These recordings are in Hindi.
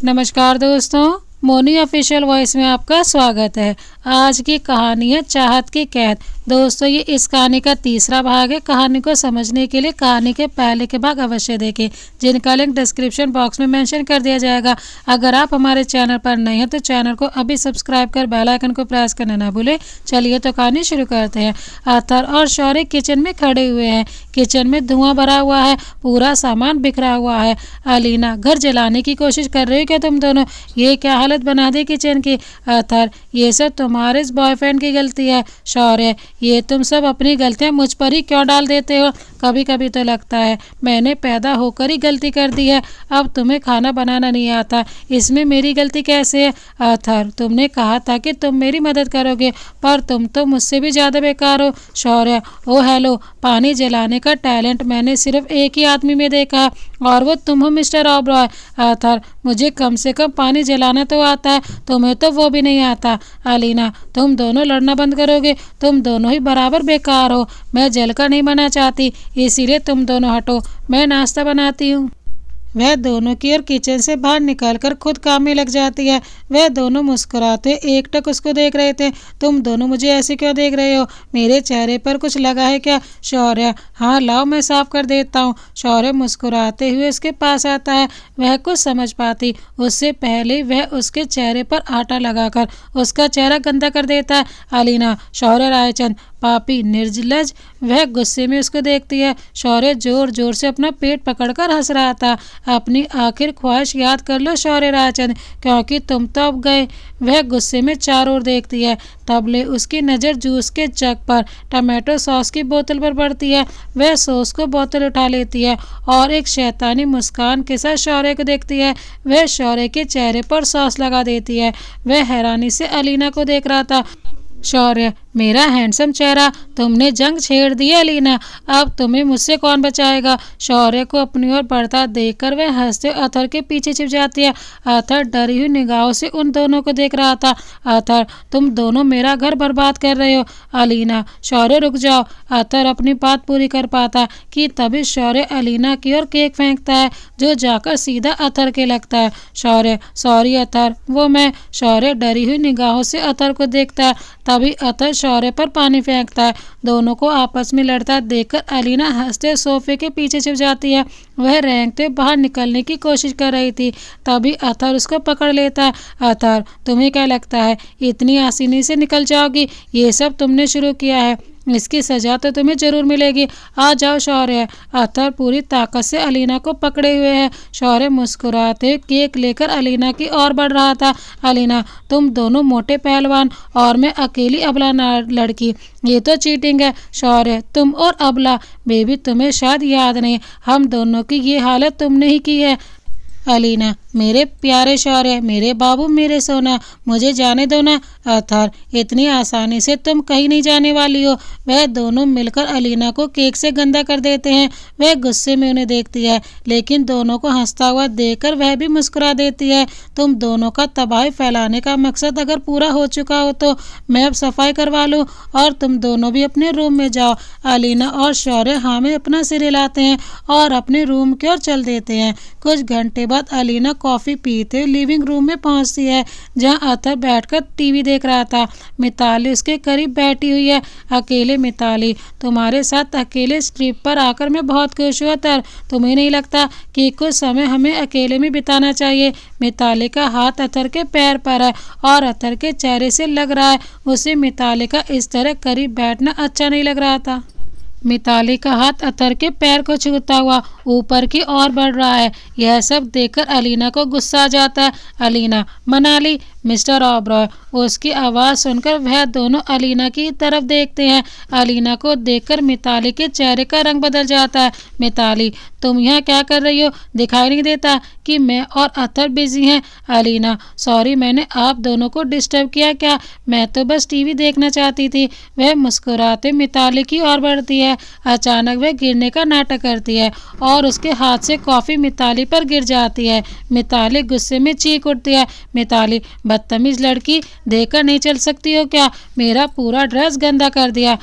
नमस्कार दोस्तों, मोनी ऑफिशियल वॉइस में आपका स्वागत है। आज की कहानी है चाहत की कैद। दोस्तों, ये इस कहानी का तीसरा भाग है। कहानी को समझने के लिए कहानी के पहले के भाग अवश्य देखें, जिनका लिंक डिस्क्रिप्शन बॉक्स में मेंशन कर दिया जाएगा। अगर आप हमारे चैनल पर नए हैं तो चैनल को अभी सब्सक्राइब कर बेल आइकन को प्रेस करना ना भूलें। चलिए तो कहानी शुरू करते हैं। अतर और शौर्य किचन में खड़े हुए हैं। किचन में धुआं भरा हुआ है, पूरा सामान बिखरा हुआ है। अलीना, घर जलाने की कोशिश कर रही हो क्या तुम दोनों? ये क्या हालत बना दी किचन की? अतर, ये सब तुम्हारे इस बॉयफ्रेंड की गलती है। शौर्य, ये तुम सब अपनी गलतियां मुझ पर ही क्यों डाल देते हो? कभी कभी तो लगता है मैंने पैदा होकर ही गलती कर दी है। अब तुम्हें खाना बनाना नहीं आता, इसमें मेरी गलती कैसे है? अतर, तुमने कहा था कि तुम मेरी मदद करोगे, पर तुम तो मुझसे भी ज़्यादा बेकार हो। शौर्य, ओ हेलो, पानी जलाने का टैलेंट मैंने सिर्फ एक ही आदमी में देखा है और वो तुम हो मिस्टर ओबरॉय। अतर, मुझे कम से कम पानी जलाना तो आता है, तुम्हें तो वो भी नहीं आता। अलीना, तुम दोनों लड़ना बंद करोगे? तुम दोनों ही बराबर बेकार हो। मैं जलकर नहीं मरना चाहती, इसीलिए तुम दोनों हटो, मैं नाश्ता बनाती हूँ। वह दोनों की ओर किचन से बाहर निकलकर खुद काम में लग जाती है। वह दोनों मुस्कुराते एकटक उसको देख रहे थे। तुम दोनों मुझे ऐसे क्यों देख रहे हो? मेरे चेहरे पर कुछ लगा है क्या? शौर्य, हाँ लाओ मैं साफ कर देता हूँ। शौर्य मुस्कुराते हुए उसके पास आता है। वह कुछ समझ पाती उससे पहले वह उसके चेहरे पर आटा लगाकर उसका चेहरा गंदा कर देता है। अलीना, शौर्य रायचंद पापी निर्लज। वह गुस्से में उसको देखती है। शौर्य जोर जोर से अपना पेट पकड़कर हंस रहा था। अपनी आखिर ख्वाहिश याद कर लो शौर्य रायचंद, क्योंकि तुम तो अब गए। वह गुस्से में चारों ओर देखती है। तबले उसकी नज़र जूस के जग पर टमाटो सॉस की बोतल पर पड़ती है। वह सॉस को बोतल उठा लेती है और एक शैतानी मुस्कान के साथ शौर्य को देखती है। वह शौर्य के चेहरे पर सॉस लगा देती है। वह हैरानी से अलीना को देख रहा था। शौर्य, मेरा हैंडसम चेहरा, तुमने जंग छेड़ दी है अलीना, अब तुम्हें मुझसे कौन बचाएगा? शौर्य को अपनी ओर बढ़ता देखकर वह हंसते अतर के पीछे छिप जाती है। अतर डरी हुई निगाहों से उन दोनों को देख रहा था। अतर, तुम दोनों मेरा घर बर्बाद कर रहे हो। अलीना, शौर्य रुक जाओ। अतर अपनी बात पूरी कर पाता कि तभी शौर्य अलीना की ओर केक फेंकता है, जो जाकर सीधा अतर के लगता है। शौर्य, सॉरी अतर, वो मैं। शौर्य डरी हुई निगाहों से अतर को देखता है। तभी अतर शौर्य पर पानी फेंकता है। दोनों को आपस में लड़ता देखकर अलीना हंसते सोफे के पीछे छिप जाती है। वह रेंगते बाहर निकलने की कोशिश कर रही थी। तभी अतर उसको पकड़ लेता है। अतर, तुम्हें क्या लगता है इतनी आसानी से निकल जाओगी? ये सब तुमने शुरू किया है, इसकी सजा तो तुम्हें जरूर मिलेगी। आ जाओ शौर्य। अतर पूरी ताकत से अलीना को पकड़े हुए है। शौर्य मुस्कुराते केक लेकर अलीना की ओर बढ़ रहा था। अलीना, तुम दोनों मोटे पहलवान और मैं अकेली अबला लड़की, ये तो चीटिंग है। शौर्य, तुम और अबला, बेबी तुम्हें शायद याद नहीं, हम दोनों की ये हालत तुमने ही की है। अलीना, मेरे प्यारे शौर्य, मेरे बाबू, मेरे सोना, मुझे जाने दो ना। अतर, इतनी आसानी से तुम कहीं नहीं जाने वाली हो। वह दोनों मिलकर अलीना को केक से गंदा कर देते हैं। वह गुस्से में उन्हें देखती है, लेकिन दोनों को हंसता हुआ देखकर वह भी मुस्कुरा देती है। तुम दोनों का तबाही फैलाने का मकसद अगर पूरा हो चुका हो तो मैं अब सफाई करवा लूँ और तुम दोनों भी अपने रूम में जाओ। अलीना और शौर्य हाँ में अपना सिर हिलाते हैं और अपने रूम की ओर चल देते हैं। कुछ घंटे बाद अलीना कॉफ़ी पीते लिविंग रूम में पहुंचती है, जहां अतर बैठकर टीवी देख रहा था। मिताली उसके करीब बैठी हुई है। अकेले मिताली, तुम्हारे साथ अकेले ट्रिप पर आकर मैं बहुत खुश हूँ अतर। तुम्हें नहीं लगता कि कुछ समय हमें अकेले में बिताना चाहिए? मिताली का हाथ अतर के पैर पर है और अतर के चेहरे से लग रहा है उसे मिताली का इस तरह करीब बैठना अच्छा नहीं लग रहा था। मिताली का हाथ अतर के पैर को छूता हुआ ऊपर की ओर बढ़ रहा है। यह सब देखकर अलीना को गुस्सा आ जाता है। अलीना, मनाली, मिस्टर ओबरॉय। उसकी आवाज़ सुनकर वह दोनों अलीना की तरफ देखते हैं। अलीना को देखकर मिताली के चेहरे का रंग बदल जाता है। मिताली, तुम यहाँ क्या कर रही हो? दिखाई नहीं देता कि मैं और अतर बिजी हैं? अलीना, सॉरी, मैंने आप दोनों को डिस्टर्ब किया क्या? मैं तो बस टीवी देखना चाहती थी। वह मुस्कुराते मिताली की ओर बढ़ती है। अचानक वह गिरने का नाटक करती है और उसके हाथ से कॉफ़ी मिताली पर गिर जाती है। मिताली गुस्से में चीख उठती है। मिताली, बदतमीज लड़की, देखकर नहीं चल सकती हो क्या? मेरा पूरा ड्रेस गंदा कर दिया।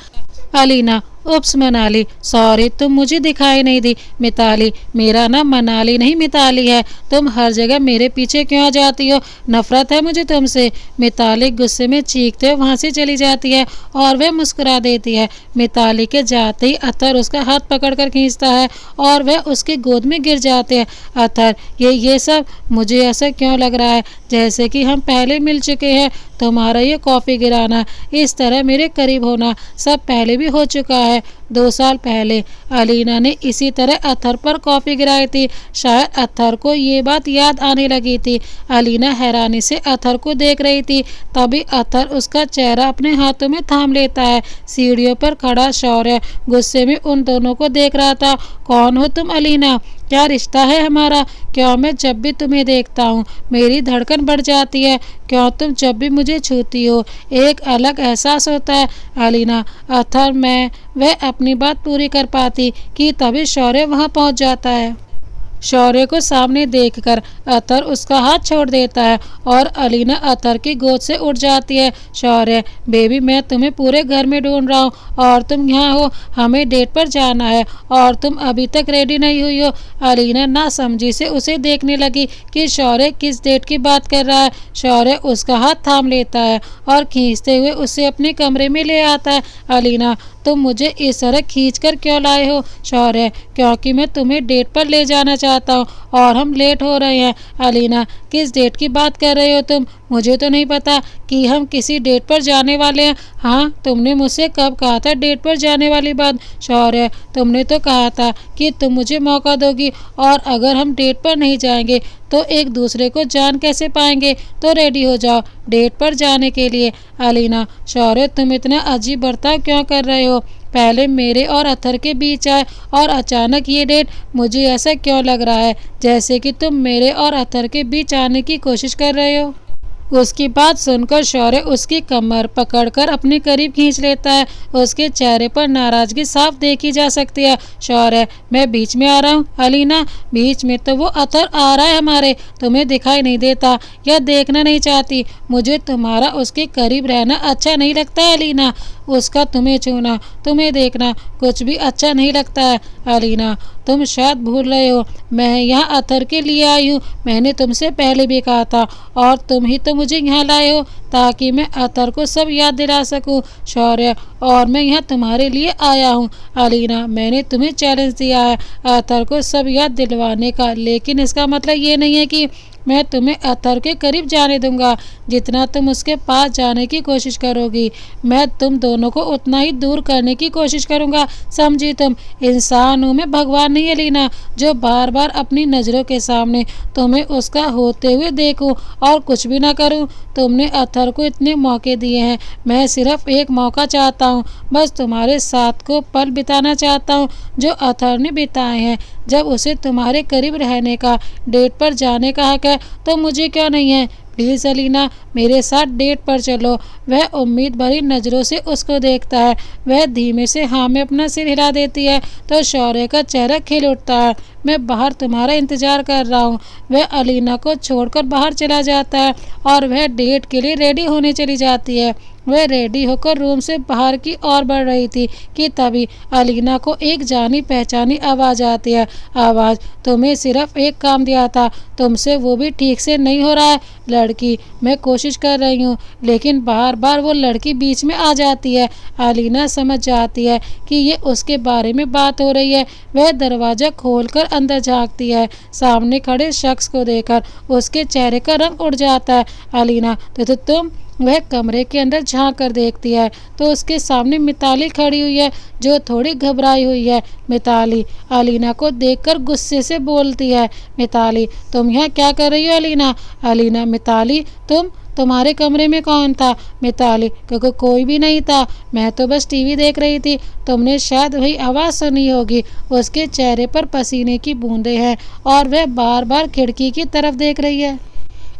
अलीना, उप्स मनाली, सॉरी तुम मुझे दिखाई नहीं दी। मिताली, मेरा नाम मनाली नहीं मिताली है। तुम हर जगह मेरे पीछे क्यों आ जाती हो? नफरत है मुझे तुमसे। मिताली गुस्से में चीखते हुए वहाँ से चली जाती है और वह मुस्कुरा देती है। मिताली के जाते ही अतर उसका हाथ पकड़कर खींचता है और वह उसकी गोद में गिर जाते हैं। अतर, ये सब मुझे ऐसा क्यों लग रहा है जैसे कि हम पहले मिल चुके हैं। तुम्हारा ये कॉफ़ी गिराना, इस तरह मेरे करीब होना, सब पहले भी हो चुका है। 2 साल पहले अलीना ने इसी तरह अतर पर कॉफ़ी गिराई थी। शायद अतर को ये बात याद आने लगी थी। अलीना हैरानी से अतर को देख रही थी। तभी अतर उसका चेहरा अपने हाथों में थाम लेता है। सीढ़ियों पर खड़ा शौर्य गुस्से में उन दोनों को देख रहा था। कौन हो तुम अलीना? क्या रिश्ता है हमारा? क्यों मैं जब भी तुम्हें देखता हूँ मेरी धड़कन बढ़ जाती है? क्यों तुम जब भी मुझे छूती हो एक अलग एहसास होता है? अलीना, अतर, मैं वह अपनी बात पूरी कर पाती कि तभी शौर्य वहाँ पहुँच जाता है। शौर्य को सामने देखकर अतर उसका हाथ छोड़ देता है और अलीना अतर की गोद से उठ जाती है। शौर्य, बेबी, मैं तुम्हें पूरे घर में ढूंढ रहा हूँ और तुम यहाँ हो। हमें डेट पर जाना है और तुम अभी तक रेडी नहीं हुई हो। अलीना नासमझी से उसे देखने लगी कि शौर्य किस डेट की बात कर रहा है। शौर्य उसका हाथ थाम लेता है और खींचते हुए उसे अपने कमरे में ले आता है। अलीना, तुम मुझे इस तरह खींच कर क्यों लाए हो? शौर्य, क्योंकि मैं तुम्हें डेट पर ले जाना चाहता हूँ और हम लेट हो रहे हैं। अलीना, किस डेट की बात कर रहे हो तुम? मुझे तो नहीं पता कि हम किसी डेट पर जाने वाले हैं। हाँ, तुमने मुझसे कब कहा था डेट पर जाने वाली बात? शौर्य, तुमने तो कहा था कि तुम मुझे मौका दोगी और अगर हम डेट पर नहीं जाएंगे तो एक दूसरे को जान कैसे पाएंगे? तो रेडी हो जाओ डेट पर जाने के लिए। अलीना, शौर्य, तुम इतना अजीब बर्ताव क्यों कर रहे हो? पहले मेरे और अतर के बीच आए और अचानक ये डेट। मुझे ऐसा क्यों लग रहा है जैसे कि तुम मेरे और अतर के बीच आने की कोशिश कर रहे हो। उसकी बात सुनकर शौर्य उसकी कमर पकड़कर अपने करीब खींच लेता है। उसके चेहरे पर नाराजगी साफ देखी जा सकती है। शौर्य, मैं बीच में आ रहा हूँ। अलीना, बीच में तो वो अतर आ रहा है हमारे, तुम्हें दिखाई नहीं देता या देखना नहीं चाहती। मुझे तुम्हारा उसके करीब रहना अच्छा नहीं लगता है अलीना। उसका तुम्हें छूना, तुम्हें देखना कुछ भी अच्छा नहीं लगता है। अलीना, तुम शायद भूल रहे हो, मैं यहाँ अतर के लिए आई हूँ। मैंने तुमसे पहले भी कहा था और तुम ही तो मुझे यहाँ लाए हो ताकि मैं अतर को सब याद दिला सकूँ। शौर्य, और मैं यहाँ तुम्हारे लिए आया हूँ। अलीना, मैंने तुम्हें चैलेंज दिया है अतर को सब याद दिलवाने का, लेकिन इसका मतलब ये नहीं है कि मैं तुम्हें अतर के करीब जाने दूंगा। जितना तुम उसके पास जाने की कोशिश करोगी मैं तुम दोनों को उतना ही दूर करने की कोशिश करूंगा, समझी तुम? इंसान हूँ मैं, भगवान नहीं अलीना, जो बार बार अपनी नज़रों के सामने तुम्हें उसका होते हुए देखूं और कुछ भी ना करूं। तुमने अतर को इतने मौके दिए हैं, मैं सिर्फ एक मौका चाहता हूँ, बस तुम्हारे साथ को पल बिताना चाहता हूँ जो अतर ने बिताए हैं। जब उसे तुम्हारे करीब रहने का, डेट पर जाने का हक है तो मुझे क्यों नहीं है? प्लीज़ अलीना, मेरे साथ डेट पर चलो। वह उम्मीद भरी नज़रों से उसको देखता है। वह धीमे से हाँ में अपना सिर हिला देती है तो शौर्य का चेहरा खिल उठता है। मैं बाहर तुम्हारा इंतज़ार कर रहा हूँ। वह अलीना को छोड़कर बाहर चला जाता है और वह डेट के लिए रेडी होने चली जाती है। वह रेडी होकर रूम से बाहर की ओर बढ़ रही थी कि तभी अलीना को एक जानी पहचानी आवाज़ आती है। आवाज़, तुम्हें सिर्फ एक काम दिया था, तुमसे वो भी ठीक से नहीं हो रहा है। लड़की, मैं कोशिश कर रही हूँ लेकिन बार बार वो लड़की बीच में आ जाती है। अलीना समझ जाती है कि ये उसके बारे में बात हो रही है। वह दरवाज़ा खोलकर अंदर झांकती है। सामने खड़े शख्स को देखकर उसके चेहरे का रंग उड़ जाता है। अलीना, तो तुम? वह कमरे के अंदर झांक कर देखती है तो उसके सामने मिताली खड़ी हुई है जो थोड़ी घबराई हुई है। मिताली अलीना को देखकर गुस्से से बोलती है। मिताली, तुम यहाँ क्या कर रही हो? अलीना, अलीना, मिताली, तुम्हारे कमरे में कौन था? मिताली, क्योंकि कोई भी नहीं था, मैं तो बस टीवी देख रही थी। तुमने शायद वही आवाज़ सुनी होगी। उसके चेहरे पर पसीने की बूंदें हैं और वह बार बार खिड़की की तरफ देख रही है।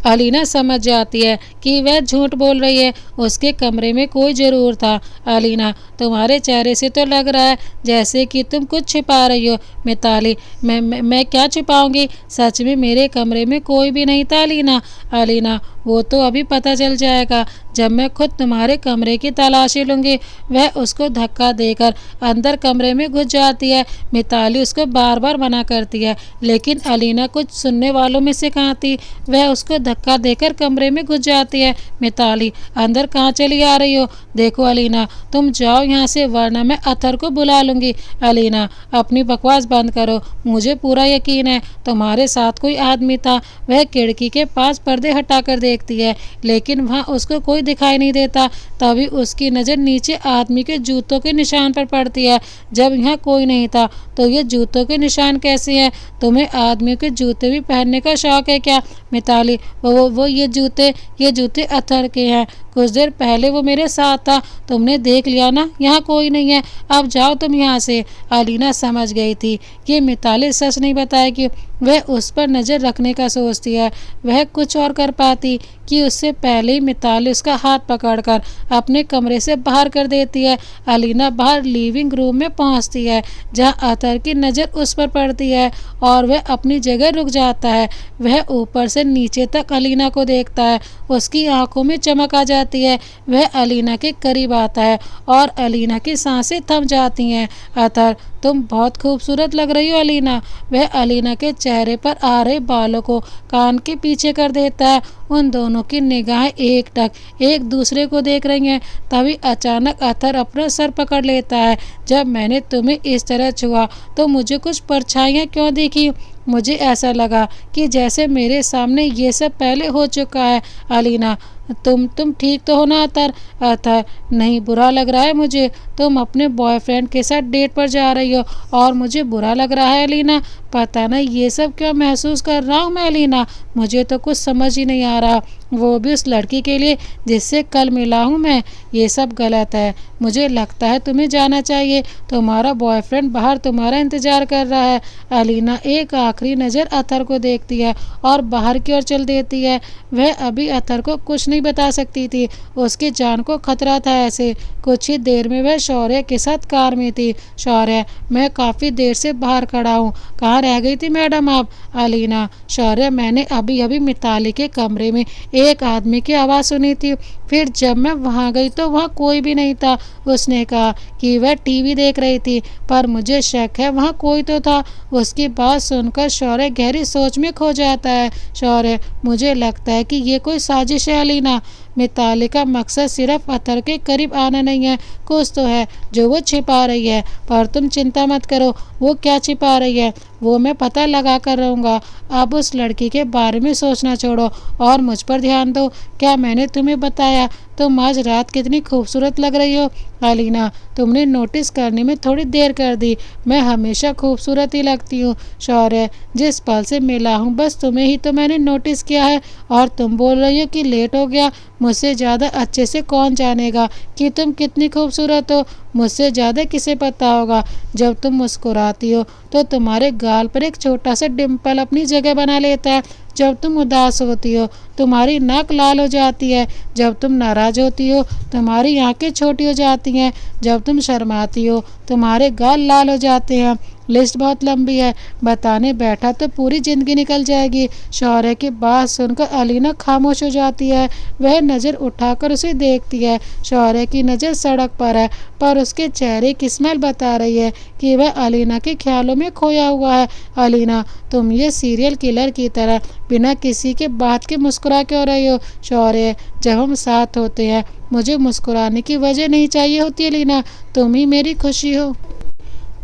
अलीना समझ जाती है कि वह झूठ बोल रही है। उसके कमरे में कोई ज़रूर था। अलीना, तुम्हारे चेहरे से तो लग रहा है जैसे कि तुम कुछ छिपा रही हो। मिताली, मैं क्या छिपाऊंगी? सच में मेरे कमरे में कोई भी नहीं था अलीना। अलीना, वो तो अभी पता चल जाएगा जब मैं खुद तुम्हारे कमरे की तलाशी लूँगी। वह उसको धक्का देकर अंदर कमरे में घुस जाती है। मिताली उसको बार बार मना करती है, लेकिन अलीना कुछ सुनने वालों में से कहाँ थी। वह उसको धक्का देकर कमरे में घुस जाती है। मिताली, अंदर कहाँ चली आ रही हो? देखो अलीना, तुम जाओ यहाँ से, वरना मैं अतर को बुला लूँगी। अलीना, अपनी बकवास बंद करो। मुझे पूरा यकीन है तुम्हारे साथ कोई आदमी था। वह खिड़की के पास पर्दे हटाकर देखती है, लेकिन वहाँ उसको कोई दिखाई नहीं देता। तभी उसकी नज़र नीचे आदमी के जूतों के निशान पर पड़ती है। जब यहाँ कोई नहीं था तो ये जूतों के निशान कैसे हैं? तुम्हें आदमियों के जूते भी पहनने का शौक है क्या? मिताली, वो ये जूते अतर के हैं। कुछ देर पहले वो मेरे साथ था, तुमने देख लिया ना। यहाँ कोई नहीं है, अब जाओ तुम यहाँ से। अलीना समझ गई थी कि मिताली सच नहीं बताएगी। वह उस पर नज़र रखने का सोचती है। वह कुछ और कर पाती कि उससे पहले ही मिताली उसका हाथ पकड़कर अपने कमरे से बाहर कर देती है। अलीना बाहर लिविंग रूम में पहुंचती है, जहां अतर की नज़र उस पर पड़ती है और वह अपनी जगह रुक जाता है। वह ऊपर से नीचे तक अलीना को देखता है। उसकी आंखों में चमक आ जाती है। वह अलीना के करीब आता है और अलीना की सांसें थम जाती हैं। अतर, तुम बहुत खूबसूरत लग रही हो अलीना। वह अलीना के चेहरे पर आ रहे बालों को कान के पीछे कर देता है। उन दोनों की निगाहें एकटक एक दूसरे को देख रही हैं। तभी अचानक अतर अपना सर पकड़ लेता है। जब मैंने तुम्हें इस तरह छुआ तो मुझे कुछ परछाइयाँ क्यों दिखी? मुझे ऐसा लगा कि जैसे मेरे सामने ये सब पहले हो चुका है। अलीना, तुम ठीक तो हो ना अतर? अतर, नहीं, बुरा लग रहा है मुझे। तुम अपने बॉयफ्रेंड के साथ डेट पर जा रही हो और मुझे बुरा लग रहा है अलीना। पता नहीं ये सब क्यों महसूस कर रहा हूँ मैं अलीना। मुझे तो कुछ समझ ही नहीं आ रहा, वो भी उस लड़की के लिए जिससे कल मिला हूँ मैं। ये सब गलत है। मुझे लगता है तुम्हें जाना चाहिए। तुम्हारा बॉयफ्रेंड बाहर तुम्हारा इंतज़ार कर रहा है। अलीना एक आखिरी नज़र अतर को देखती है और बाहर की ओर चल देती है। वह अभी अतर को कुछ नहीं बता सकती थी। उसकी जान को खतरा था। ऐसे कुछ ही देर में वह शौर्य के साथ कार में थी। शौर्य, मैं काफ़ी देर से बाहर खड़ा हूँ। कहाँ रह गई थी मैडम आप? अलीना, शौर्य, मैंने अभी अभी मिताली के कमरे में एक आदमी की आवाज़ सुनी थी। फिर जब मैं वहाँ गई तो वहाँ कोई भी नहीं था। उसने कहा कि वह टीवी देख रही थी, पर मुझे शक है वहाँ कोई तो था। उसकी बात सुनकर शौर्य गहरी सोच में खो जाता है। शौर्य, मुझे लगता है कि ये कोई साजिश है अलीना। मिताली का मकसद सिर्फ अतर के करीब आना नहीं है, कुछ तो है जो वो छिपा रही है। पर तुम चिंता मत करो, वो क्या छिपा रही है वो मैं पता लगा कर रहूँगा। अब उस लड़की के बारे में सोचना छोड़ो और मुझ पर ध्यान दो। क्या मैंने तुम्हें बताया तुम आज रात कितनी खूबसूरत लग रही हो? अलीना, तुमने नोटिस करने में थोड़ी देर कर दी। मैं हमेशा खूबसूरत ही लगती हूँ। शौर्य, जिस पल से मिला हूँ बस तुम्हें ही तो मैंने नोटिस किया है, और तुम बोल रही हो कि लेट हो गया। मुझसे ज़्यादा अच्छे से कौन जानेगा कि तुम कितनी खूबसूरत हो? मुझसे ज़्यादा किसे पता होगा? जब तुम मुस्कुराती हो तो तुम्हारे गाल पर एक छोटा सा डिम्पल अपनी जगह बना लेता है। जब तुम उदास होती हो तुम्हारी नाक लाल हो जाती है। जब तुम नाराज होती हो तुम्हारी आंखें छोटी हो जाती हैं। जब तुम शर्माती हो तुम्हारे गाल लाल हो जाते हैं। लिस्ट बहुत लंबी है, बताने बैठा तो पूरी ज़िंदगी निकल जाएगी। शौर्य की बात सुनकर अलीना खामोश हो जाती है। वह नज़र उठाकर उसे देखती है। शौर्य की नज़र सड़क पर है, पर उसके चेहरे की स्मेल बता रही है कि वह अलीना के ख्यालों में खोया हुआ है। अलीना, तुम ये सीरियल किलर की तरह बिना किसी के बात के मुस्कुरा क्यों रही हो? शौर्य, जब हम साथ होते हैं मुझे मुस्कुराने की वजह नहीं चाहिए होती अलीना, तुम ही मेरी खुशी हो।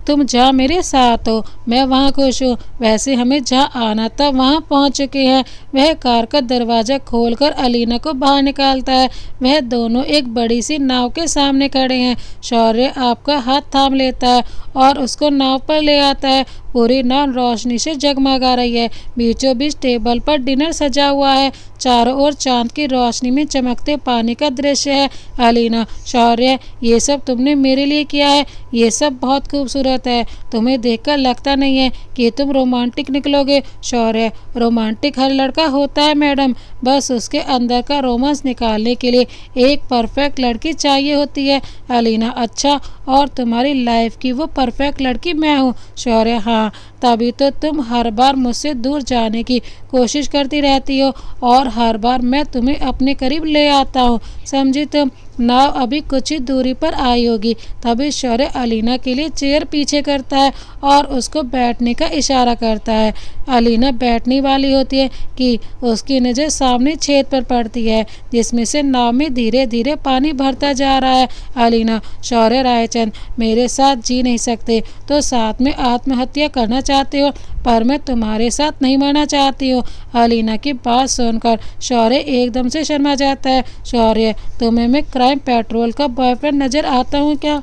तुम जहाँ मेरे साथ हो मैं वहाँ खुश हूँ। वैसे हमें जहाँ आना था वहाँ पहुँच चुके हैं। वह कार का दरवाज़ा खोलकर अलीना को बाहर निकालता है। वह दोनों एक बड़ी सी नाव के सामने खड़े हैं। शौर्य आपका हाथ थाम लेता है और उसको नाव पर ले आता है। पूरी नाव रोशनी से जगमगा रही है। बीचों बीच टेबल पर डिनर सजा हुआ है। चारों ओर चांद की रोशनी में चमकते पानी का दृश्य है। अलीना, शौर्य, ये सब तुमने मेरे लिए किया है। ये सब बहुत खूबसूरत है। तुम्हें देखकर लगता नहीं है कि तुम रोमांटिक निकलोगे। शौर्य, रोमांटिक हर लड़का होता है मैडम, बस उसके अंदर का रोमांस निकालने के लिए एक परफेक्ट लड़की चाहिए होती है। अलीना, अच्छा, और तुम्हारी लाइफ की वो परफेक्ट लड़की मैं हूँ। शौर्य, हाँ, तभी तो तुम हर बार मुझसे दूर जाने की कोशिश करती रहती हो और हर बार मैं तुम्हें अपने करीब ले आता हूँ। समझी तुम? नाव अभी कुछ ही दूरी पर आई होगी। तभी शौर्य अलीना के लिए चेयर पीछे करता है और उसको बैठने का इशारा करता है। अलीना बैठने वाली होती है कि उसकी नज़र सामने छेद पर पड़ती है जिसमें से नाव में धीरे धीरे पानी भरता जा रहा है। अलीना, शौर्य रायचंद, मेरे साथ जी नहीं सकते तो साथ में आत्महत्या करना चाहते हो, पर मैं तुम्हारे साथ नहीं मरना चाहती हूँ। अलीना की बात सुनकर शौर्य एकदम से शर्मा जाता है। शौर्य, तुम्हें मैं क्राइम पेट्रोल का बॉयफ्रेंड नजर आता हूँ क्या?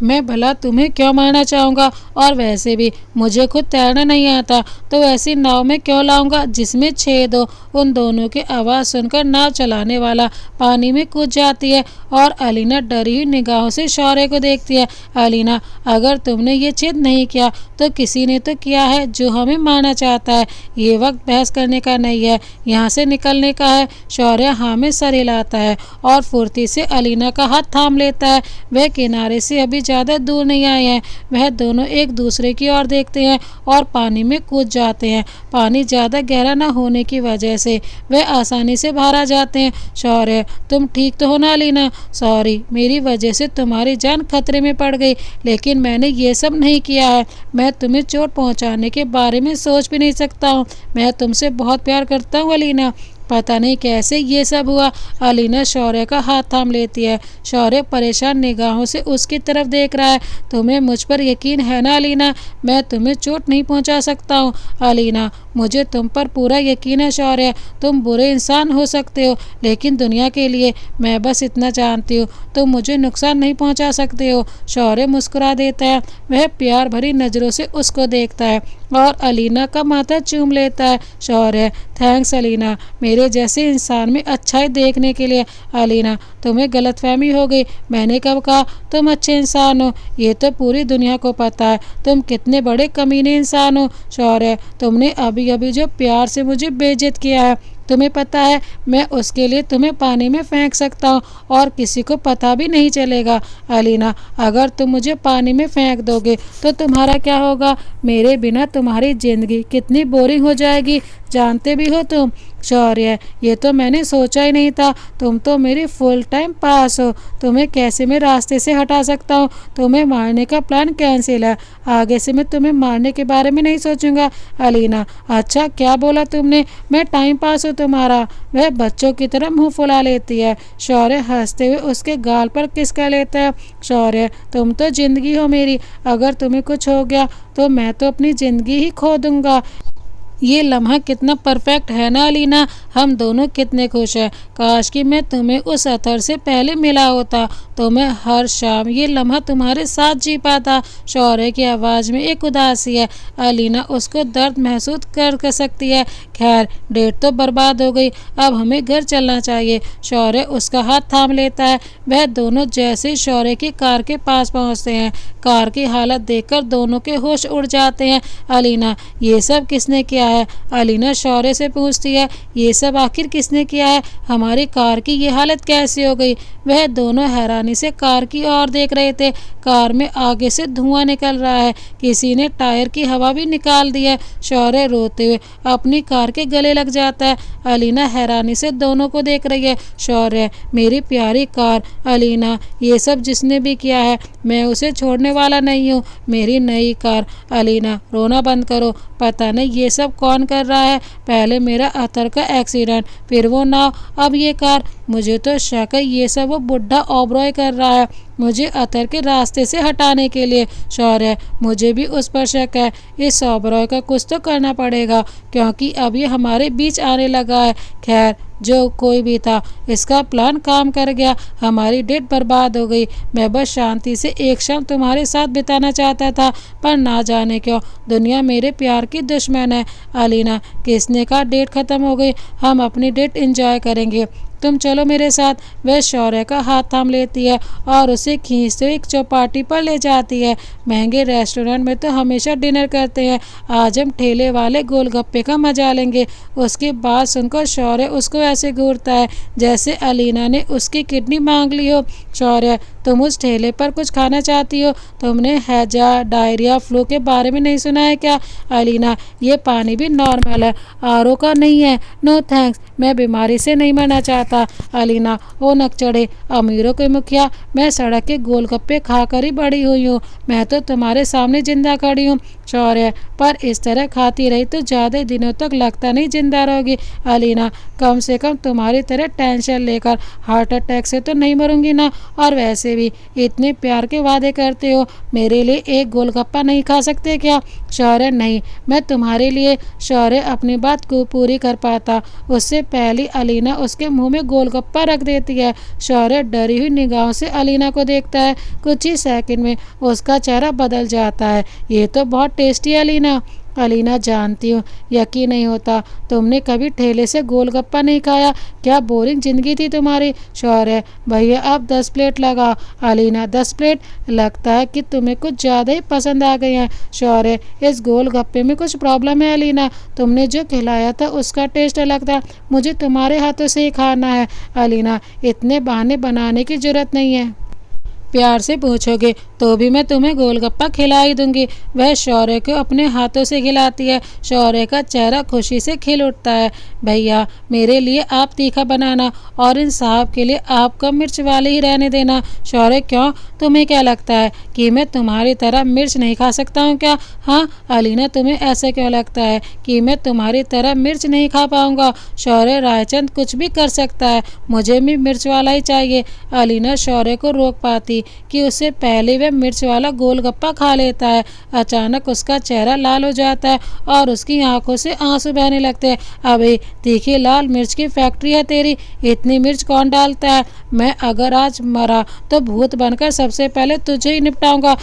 मैं भला तुम्हें क्यों मारना चाहूँगा, और वैसे भी मुझे खुद तैरना नहीं आता, तो ऐसी नाव में क्यों लाऊंगा जिसमें छेद हो। उन दोनों की आवाज़ सुनकर नाव चलाने वाला पानी में कूद जाती है और अलीना डरी हुई निगाहों से शौर्य को देखती है। अलीना, अगर तुमने ये छेद नहीं किया तो किसी ने तो किया है जो हमें मारना चाहता है। ये वक्त बहस करने का नहीं है, यहाँ से निकलने का है। शौर्य हाँ में सर हिलाता है और फुर्ती से अलीना का हाथ थाम लेता है। वह किनारे से अभी ज़्यादा दूर नहीं आए हैं। वह दोनों एक दूसरे की ओर देखते हैं और पानी में कूद जाते हैं। पानी ज़्यादा गहरा न होने की वजह से वह आसानी से बाहर आ जाते हैं। शौर्य, तुम ठीक तो हो ना अलीना? सॉरी, मेरी वजह से तुम्हारी जान खतरे में पड़ गई, लेकिन मैंने ये सब नहीं किया है। मैं तुम्हें चोट पहुंचाने के बारे में सोच भी नहीं सकता हूँ। मैं तुमसे बहुत प्यार करता हूँ अलीना। पता नहीं कैसे ये सब हुआ। अलीना शौर्य का हाथ थाम लेती है। शौर्य परेशान निगाहों से उसकी तरफ देख रहा है। तुम्हें मुझ पर यकीन है ना अलीना? मैं तुम्हें चोट नहीं पहुंचा सकता हूँ। अलीना, मुझे तुम पर पूरा यकीन है शौर्य। तुम बुरे इंसान हो सकते हो, लेकिन दुनिया के लिए मैं बस इतना जानती हूँ, तुम मुझे नुकसान नहीं पहुँचा सकते हो। शौर्य मुस्कुरा देता है। वह प्यार भरी नज़रों से उसको देखता है और अलीना का माथा चूम लेता है। शौर्य, थैंक्स अलीना, मेरे जैसे इंसान में अच्छाई देखने के लिए। अलीना, तुम्हें गलतफहमी हो गई। मैंने कब कहा तुम अच्छे इंसान हो? ये तो पूरी दुनिया को पता है तुम कितने बड़े कमीने इंसान हो। शौर्य, तुमने अभी अभी जो प्यार से मुझे बेइज्जत किया है, तुम्हें पता है मैं उसके लिए तुम्हें पानी में फेंक सकता हूँ और किसी को पता भी नहीं चलेगा। अलीना, अगर तुम मुझे पानी में फेंक दोगे तो तुम्हारा क्या होगा? मेरे बिना तुम्हारी ज़िंदगी कितनी बोरिंग हो जाएगी, जानते भी हो तुम। शौर्य, ये तो मैंने सोचा ही नहीं था। तुम तो मेरी फुल टाइम पास हो। तुम्हें कैसे मैं रास्ते से हटा सकता हूँ? तुम्हें मारने का प्लान कैंसिल है। आगे से मैं तुम्हें मारने के बारे में नहीं सोचूंगा। अलीना, अच्छा, क्या बोला तुमने? मैं टाइम पास हूँ तुम्हारा? वह बच्चों की तरह मुंह फुला लेती है। शौर्य हंसते हुए उसके गाल पर किस कर लेता है। शौर्य, तुम तो जिंदगी हो मेरी। अगर तुम्हें कुछ हो गया तो मैं तो अपनी ज़िंदगी ही खो दूंगा। ये लम्हा कितना परफेक्ट है ना अलीना? हम दोनों कितने खुश हैं। काश कि मैं तुम्हें उस अतर से पहले मिला होता तो मैं हर शाम ये लम्हा तुम्हारे साथ जी पाता। शौर्य की आवाज़ में एक उदासी है। अलीना उसको दर्द महसूस कर सकती है। खैर, डेट तो बर्बाद हो गई, अब हमें घर चलना चाहिए। शौर्य उसका हाथ थाम लेता है। वह दोनों जैसे ही शौर्य की कार के पास पहुंचते हैं, कार की हालत देखकर दोनों के होश उड़ जाते हैं। अलीना, ये सब किसने किया है? अलीना शौर्य से पूछती है। ये सब आखिर किसने किया है? हमारी कार की ये हालत कैसे हो गई? वह दोनों हैरानी से कार की ओर देख रहे थे। कार में आगे से धुआं निकल रहा है। किसी ने टायर की हवा भी निकाल दी है। शौर्य रोते हुए अपनी कार के गले लग जाता है। अलीना हैरानी से दोनों को देख रही है। शौर्य, मेरी प्यारी कार। अलीना, ये सब जिसने भी किया है मैं उसे छोड़ने वाला नहीं हूँ। मेरी नई कार। अलीना, रोना बंद करो। पता नहीं ये सब कौन कर रहा है। पहले मेरा अतर का एक्सीडेंट, फिर वो नाव, अब ये कार। मुझे तो शक है ये सब वो बुढ़ा ओबरॉय कर रहा है। मुझे अतर के रास्ते से हटाने के लिए। शौर्य, मुझे भी उस पर शक है। इस सौबरॉय का कुछ तो करना पड़ेगा, क्योंकि अब ये हमारे बीच आने लगा है। खैर, जो कोई भी था, इसका प्लान काम कर गया। हमारी डेट बर्बाद हो गई। मैं बस शांति से एक शाम तुम्हारे साथ बिताना चाहता था, पर ना जाने क्यों दुनिया मेरे प्यार की दुश्मन है। अलीना, किसने कहा डेट खत्म हो गई? हम अपनी डेट एंजॉय करेंगे। तुम चलो मेरे साथ। वह शौर्य का हाथ थाम लेती है और उसे खींचते हुए एक चौपाटी पर ले जाती है। महंगे रेस्टोरेंट में तो हमेशा डिनर करते हैं, आज हम ठेले वाले गोलगप्पे का मजा लेंगे। उसकी बात सुनकर शौर्य उसको ऐसे घूरता है जैसे अलीना ने उसकी किडनी मांग ली हो। शौर्य, तुम उस ठेले पर कुछ खाना चाहती हो? तुमने हैजा, डायरिया, फ्लू के बारे में नहीं सुना है क्या? अलीना, ये पानी भी नॉर्मल है, आरओ का नहीं है। नो थैंक्स, मैं बीमारी से नहीं मरना चाहता। अलीना, ओ नक चढ़े अमीरों के मुखिया, मैं सड़क के गोलगप्पे खाकर ही बड़ी हुई हूँ। मैं तो तुम्हारे सामने जिंदा खड़ी हूँ। शौर्य, पर इस तरह खाती रही तो ज़्यादा दिनों तक लगता नहीं जिंदा रहोगी। अलीना, कम से कम तुम्हारी तरह टेंशन लेकर हार्ट अटैक से तो नहीं मरूंगी ना। और वैसे भी इतने प्यार के वादे करते हो, मेरे लिए एक गोलगप्पा नहीं खा सकते क्या? शौर्य, नहीं, मैं तुम्हारे लिए। शौर्य अपनी बात को पूरी कर पाता उससे पहले अलीना उसके मुंह में गोलगप्पा रख देती है। शौर्य डरी हुई निगाहों से अलीना को देखता है। कुछ ही सेकंड में उसका चेहरा बदल जाता है। ये तो बहुत टेस्टी है अलीना। अलीना, जानती हूँ, यकीन नहीं होता तुमने कभी ठेले से गोलगप्पा नहीं खाया। क्या बोरिंग जिंदगी थी तुम्हारी। शौर्य, भैया अब 10 प्लेट लगा। अलीना, 10 प्लेट? लगता है कि तुम्हें कुछ ज़्यादा ही पसंद आ गए हैं। शौर्य, इस गोलगप्पे में कुछ प्रॉब्लम है अलीना। तुमने जो खिलाया था उसका टेस्ट अलग था, मुझे तुम्हारे हाथों से ही खाना है। अलीना, इतने बहाने बनाने की जरूरत नहीं है। प्यार से पूछोगे तो भी मैं तुम्हें गोलगप्पा खिला ही दूंगी। वह शौर्य को अपने हाथों से खिलाती है। शौर्य का चेहरा खुशी से खिल उठता है। भैया, मेरे लिए आप तीखा बनाना और इन साहब के लिए आप कम मिर्च वाले ही रहने देना। शौर्य, क्यों? तुम्हें क्या लगता है कि मैं तुम्हारी तरह मिर्च नहीं खा सकता हूँ क्या? हाँ अलीना, तुम्हें ऐसा क्यों लगता है कि मैं तुम्हारी तरह मिर्च नहीं खा पाऊंगा? शौर्य, रायचंद कुछ भी कर सकता है, मुझे भी मिर्च वाला ही चाहिए। अलीना शौर्य को रोक पाती कि उससे पहले वह मिर्च वाला गोलगप्पा खा लेता है। अचानक उसका चेहरा लाल हो जाता है और उसकी आंखों से आंसू बहने लगते हैं। अबे, तीखी लाल मिर्च की फैक्ट्री है तेरी, इतनी मिर्च कौन डालता है? मैं अगर आज मरा तो भूत बनकर सबसे पहले तुझे ही निपटाऊंगा।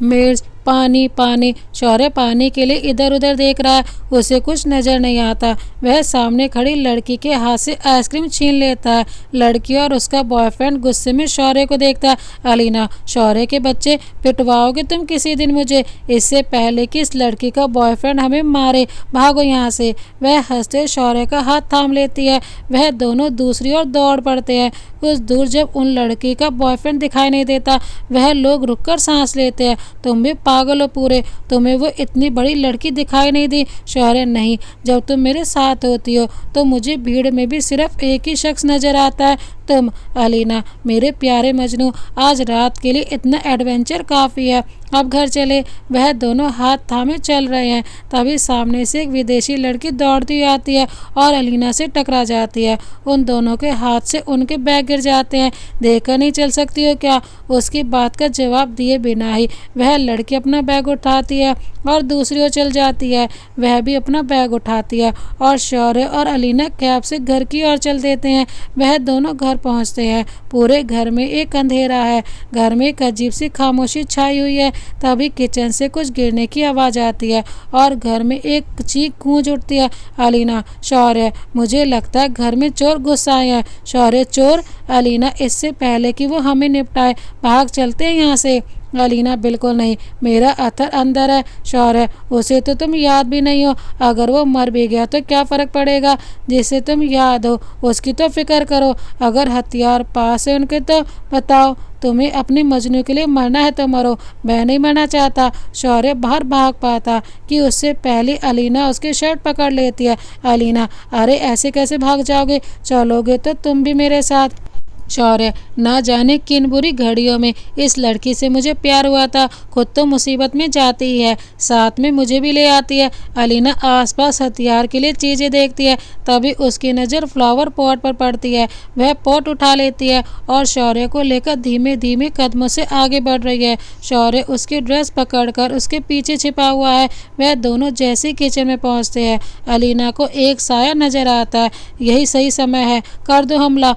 मिर्च, पानी पानी। शौर्य पानी के लिए इधर उधर देख रहा है, उसे कुछ नजर नहीं आता। वह सामने खड़ी लड़की के हाथ से आइसक्रीम छीन लेता है। लड़की और उसका बॉयफ्रेंड गुस्से में शौर्य को देखता है। अलीना, शौर्य के बच्चे, पिटवाओगे तुम किसी दिन मुझे, इससे पहले कि इस लड़की का बॉयफ्रेंड हमें मारे। भागो यहाँ से। वह हंसते शौर्य का हाथ थाम लेती है। वह दोनों दूसरी ओर दौड़ पड़ते हैं। कुछ दूर जब उन लड़की का बॉयफ्रेंड दिखाई नहीं देता, वह लोग रुककर सांस लेते हैं। तुम भी पागल हो पूरे, तुम्हें वो इतनी बड़ी लड़की दिखाई नहीं दी? शौर्य, नहीं, जब तुम मेरे साथ होती हो तो मुझे भीड़ में भी सिर्फ एक ही शख्स नजर आता है, तुम। अलीना, मेरे प्यारे मजनू, आज रात के लिए इतना एडवेंचर काफ़ी है, अब घर चले। वह दोनों हाथ थामे चल रहे हैं, तभी सामने से एक विदेशी लड़की दौड़ती आती है और अलीना से टकरा जाती है। उन दोनों के हाथ से उनके बैग गिर जाते हैं। देखकर नहीं चल सकती हो क्या? उसकी बात का जवाब दिए बिना ही वह लड़की अपना बैग उठाती है और दूसरी ओर चल जाती है। वह भी अपना बैग उठाती है और शौर्य और अलीना कैब से घर की ओर चल देते हैं। वह दोनों घर पहुंचते हैं। पूरे घर में एक अंधेरा है। घर में एक अजीब सी खामोशी छाई हुई है। तभी किचन से कुछ गिरने की आवाज़ आती है और घर में एक चीख गूंज उठती है। अलीना, शौर्य, मुझे लगता है घर में चोर घुस आए हैं। शौर्य, चोर? अलीना, इससे पहले कि वो हमें निपटाए भाग चलते हैं यहाँ से। अलीना, बिल्कुल नहीं, मेरा अतर अंदर है। शौर्य, उसे तो तुम याद भी नहीं हो, अगर वो मर भी गया तो क्या फ़र्क पड़ेगा? जिसे तुम याद हो उसकी तो फिक्र करो। अगर हथियार पास है उनके तो बताओ, तुम्हें अपने मजनू के लिए मरना है तो मरो, मैं नहीं मरना चाहता। शौर्य बाहर भाग पाता कि उससे पहले अलीना उसकी शर्ट पकड़ लेती है। अलीना, अरे ऐसे कैसे भाग जाओगे? चलोगे तो तुम भी मेरे साथ। शौर्य, ना जाने किन बुरी घड़ियों में इस लड़की से मुझे प्यार हुआ था। खुद तो मुसीबत में जाती ही है, साथ में मुझे भी ले आती है। अलीना आसपास हथियार के लिए चीज़ें देखती है, तभी उसकी नज़र फ्लावर पॉट पर पड़ती है। वह पॉट उठा लेती है और शौर्य को लेकर धीमे धीमे कदमों से आगे बढ़ रही है। शौर्य उसकी ड्रेस पकड़कर उसके पीछे छिपा हुआ है। वह दोनों जैसे किचन में पहुंचते हैं, अलीना को एक साया नजर आता है। यही सही समय है, कर दो हमला,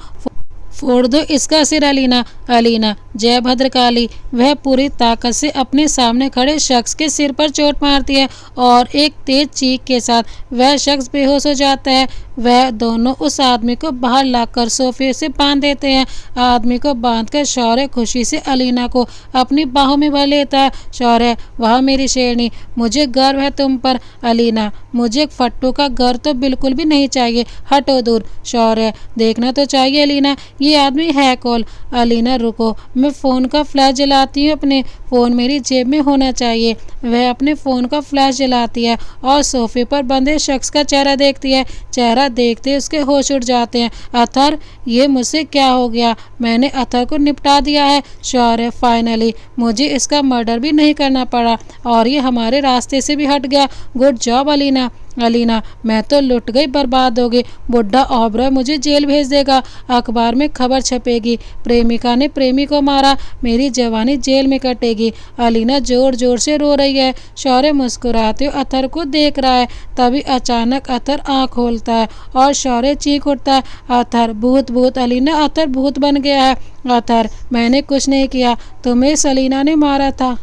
फोड़ दो इसका सिर अलीना। अलीना, जय भद्रकाली। वह पूरी ताकत से अपने सामने खड़े शख्स के सिर पर चोट मारती है और एक तेज चीख के साथ वह शख्स बेहोश हो जाता है। वह दोनों उस आदमी को बाहर लाकर सोफे से बांध देते हैं। आदमी को बांधकर शौर्य खुशी से अलीना को अपनी बाहों में भर लेता है। शौर्य, वाह मेरी शेरनी, मुझे गर्व है तुम पर। अलीना, मुझे एक फट्टू का गर्व तो बिल्कुल भी नहीं चाहिए, हटो दूर। शौर्य, देखना तो चाहिए अलीना, ये आदमी है कौन। अलीना, रुको, मैं फ़ोन का फ्लैश जलाती हूँ, अपने फ़ोन मेरी जेब में होना चाहिए। वह अपने फ़ोन का फ्लैश जलाती है और सोफे पर बंधे शख्स का चेहरा देखती है। चेहरा देखते उसके होश उड़ जाते हैं। अतर, ये मुझसे क्या हो गया? मैंने अतर को निपटा दिया है। शौर्य, फाइनली मुझे इसका मर्डर भी नहीं करना पड़ा और ये हमारे रास्ते से भी हट गया। Good job Alina. अलीना, मैं तो लुट गई, बर्बाद हो गई। बुढ़ा ऑबरॉय मुझे जेल भेज देगा, अखबार में खबर छपेगी, प्रेमिका ने प्रेमी को मारा, मेरी जवानी जेल में कटेगी। अलीना जोर जोर से रो रही है। शौर्य मुस्कुराते हुए अतर को देख रहा है। तभी अचानक अतर आँख खोलता है और शौर्य चीख उठता है, अतर, भूत भूत। अलीना, अतर भूत बन गया है। अतर, मैंने कुछ नहीं किया, तुम्हें अलीना ने मारा था।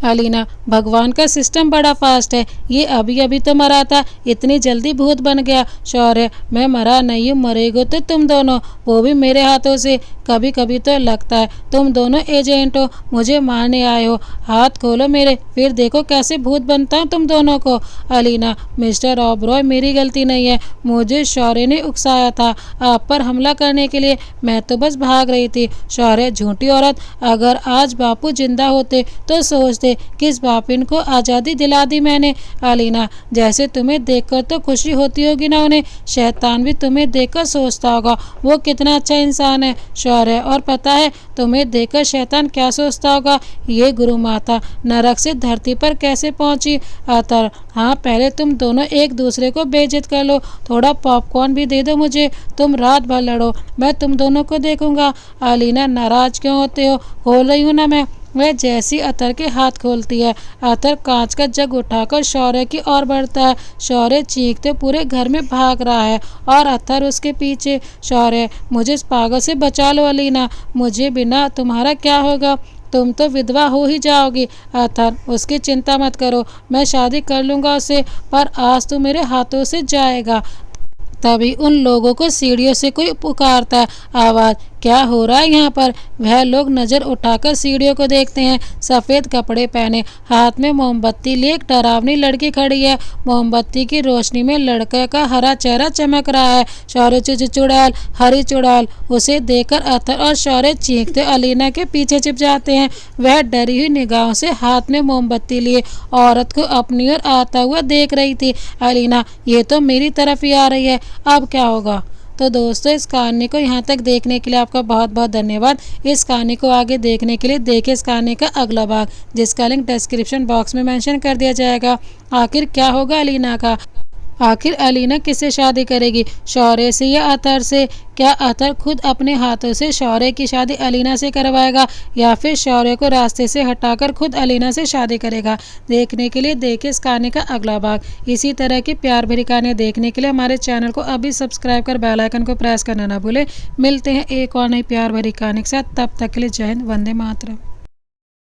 अलीना, भगवान का सिस्टम बड़ा फास्ट है, ये अभी अभी तो मरा था, इतनी जल्दी भूत बन गया। शौर्य, मैं मरा नहीं हूँ, मरेगो तो तुम दोनों, वो भी मेरे हाथों से। कभी कभी तो लगता है तुम दोनों एजेंट हो, मुझे मारने आए हो। हाथ खोलो मेरे, फिर देखो कैसे भूत बनता हूँ तुम दोनों को। अलीना, मिस्टर ऑबरॉय, मेरी गलती नहीं है, मुझे शौर्य ने उकसाया था आप पर हमला करने के लिए, मैं तो बस भाग रही थी। शौर्य, झूठी औरत, अगर आज बापू जिंदा होते तो सोचते किस बापिन को आज़ादी दिला दी मैंने। अलीना, जैसे तुम्हें देखकर तो खुशी होती होगी ना उन्हें, शैतान भी तुम्हें देखकर सोचता होगा वो कितना अच्छा इंसान है। शौर्य, और पता है तुम्हें देखकर शैतान क्या सोचता होगा, ये गुरु माता नरक से धरती पर कैसे पहुंची। अतर, हाँ, पहले तुम दोनों एक दूसरे को बेइज्जत कर लो, थोड़ा पॉपकॉर्न भी दे दो मुझे, तुम रात भर लड़ो, मैं तुम दोनों को देखूंगा। अलीना, नाराज क्यों होते हो, खोल रही हूँ ना मैं। वह जैसी अतर के हाथ खोलती है, अतर कांच का जग उठाकर शौर्य की ओर बढ़ता है। शौर्य चीखते पूरे घर में भाग रहा है और अतर उसके पीछे। शौर्य, मुझे इस पागल से बचा लो अलीना, मुझे बिना तुम्हारा क्या होगा, तुम तो विधवा हो ही जाओगी। अतर, उसकी चिंता मत करो, मैं शादी कर लूँगा उसे, पर आज तो मेरे हाथों से जाएगा। तभी उन लोगों को सीढ़ियों से कोई पुकारता है, आवाज़, क्या हो रहा है यहाँ पर। वह लोग नज़र उठाकर सीढ़ियों को देखते हैं। सफ़ेद कपड़े पहने, हाथ में मोमबत्ती लिए एक डरावनी लड़की खड़ी है। मोमबत्ती की रोशनी में लड़के का हरा चेहरा चमक रहा है। शौर्य, चुड़ैल, हरी चुड़ैल। उसे देखकर अतर और शौर्य चीखते अलीना के पीछे छिप जाते हैं। वह डरी हुई निगाहों से हाथ में मोमबत्ती लिए औरत को अपनी ओर आता हुआ देख रही थी। अलीना, ये तो मेरी तरफ ही आ रही है, अब क्या होगा। तो दोस्तों, इस कहानी को यहाँ तक देखने के लिए आपका बहुत बहुत धन्यवाद। इस कहानी को आगे देखने के लिए देखिए इस कहानी का अगला भाग, जिसका लिंक डिस्क्रिप्शन बॉक्स में मेंशन कर दिया जाएगा। आखिर क्या होगा अलीना का, आखिर अलीना किससे शादी करेगी, शौर्य से या अतर से। क्या अतर खुद अपने हाथों से शौर्य की शादी अलीना से करवाएगा या फिर शौर्य को रास्ते से हटाकर खुद अलीना से शादी करेगा। देखने के लिए देखिए इस कहानी का अगला भाग। इसी तरह की प्यार भरी कहानी देखने के लिए हमारे चैनल को अभी सब्सक्राइब कर बेल आइकन को प्रेस करना ना भूले। मिलते हैं एक और नई प्यार भरी कहानी के साथ, तब तक के लिए जय हिंद, वंदे मातरम।